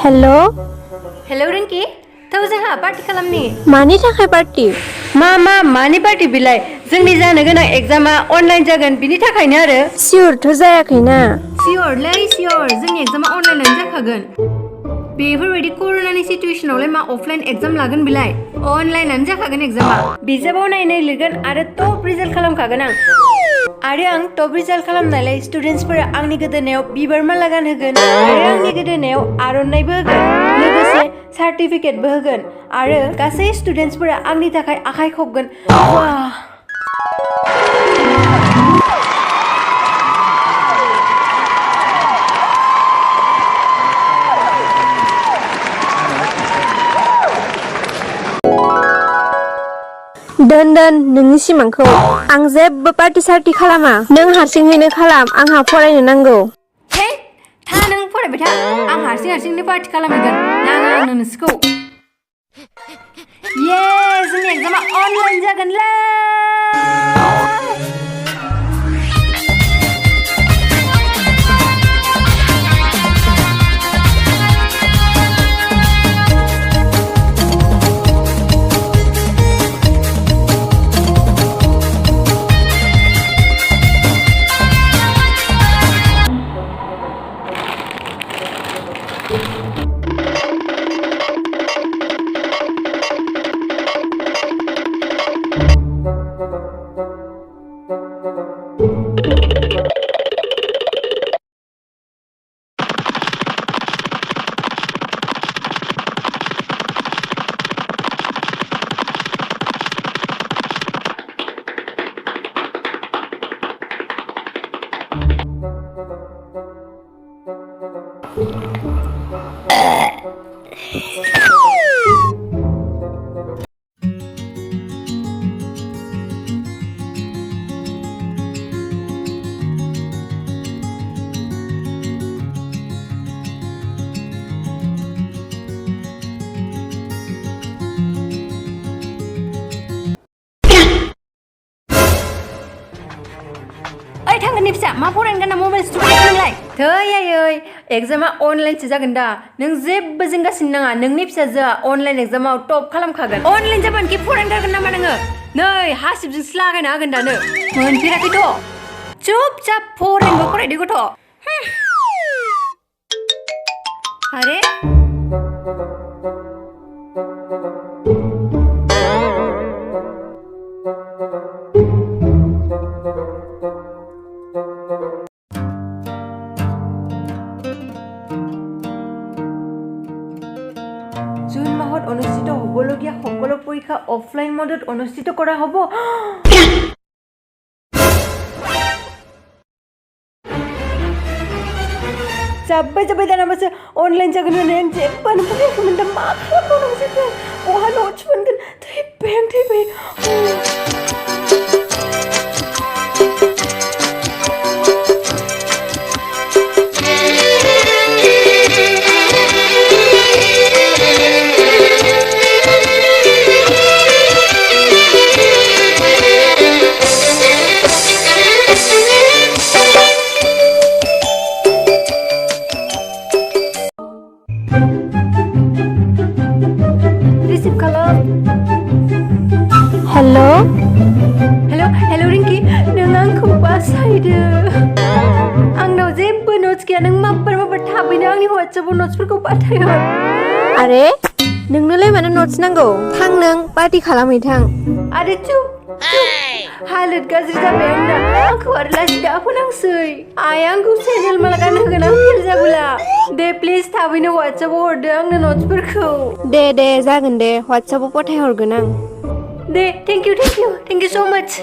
हेल' hello Rinki थौ जोंहा party खालामनि मानि थाखाय पार्टी मानि पार्टी बिलाय जोंनि जानो गोनां एग्जामा अनलाइन जागोन बिनि थाखायनो आरो सिउरथ' जायाखैना सिउरलै सिउर जोंनि एग्जामा अनलाइनानो जाखागोन बेफोरबायदि कर'नानि सिटुएशनावलाय मा अफलाइन एग्जाम लागोन बिलाय अनलाइनानो जाखागोन एग्जामा बिजाबाव नायनाय लिरगोन आरो टप रिजाल्ट खालामखागोन आं टप रिजाल्ट खालामनायलाय स्टुडेन्टसफोरा आंनि गोदोनायाव बिबार माला गानहोगोन आरो आंनि गोदोनायाव आर'नाइबो होगोन लोगोसे सार्टिफिकेटबो होगोन आरो गासै स्टुडेन्टसफोरा आंनि थाखाय आखाइ खबगोन वाह दोन नोंनि सिमांखौ आं जेबो पार्टी सार्टी खालामा नों हारसिङैनो खालाम आंहा फरायनो नांगौ हे था नों फरायबाय था आं हारसिंनो पार्टी खालामगोन नाङा आंनो नोंसोरखौ ये जोंनि एग्जामा अनलाइन जागोनलै थांगोननि फिसा मा फरायनो गाना मबाइल स्टुडेन्ट नोंलाय थै आयै एग्जामा अनलाइनसो जागोन दा नों जेबो जिंगासिनो नाङा नोंनि फिसाजोआ अनलाइन एग्जामाव टप खालामखागोन अनलाइन जाबानोखि फरायनो गारगोन नामा नोङो नै हासिबजोंसो लागायना होगोन दानो मोनफेराखैथ' चुपचाप फरायनोबो फरायदो गथ' आरे জুন মাহত অনুষ্ঠিত হ'বলগীয়া সকলো পৰীক্ষা অফলাইন মোডত অনুষ্ঠিত কৰা হ'ব जाबाय दाना मासो अनलाइन जागोन होननानै आं जेबोआनो बुङाखैमोन दा मा खालामबावनांगौ जाखो बहा नट्स मोनगोन थैबाय हेल' रिंकी नों आंखौ बासायदो आंनाव जेबो नट्स गैया नों माबार थाबैनो आंनि WhatsApp आव नट्सफोरखौ पाठायहर आरे नोंनोलाय मानो नट्स नांगौ थां नों पार्टी खालामहैथां आरे चुप हालोद गाज्रि जाबाय आंना आंखौ आरो लासै दाफोनांसै आइया आंखौ सेन्देल माला गानहोगोन आं फेल जाबोला दे प्लिज थाबैनो WhatsApp आव हरदो आंनो नट्सफोरखौ दे जागोन दे WhatsApp आव पठायहरगोन आं दे थेंक इउ सो माच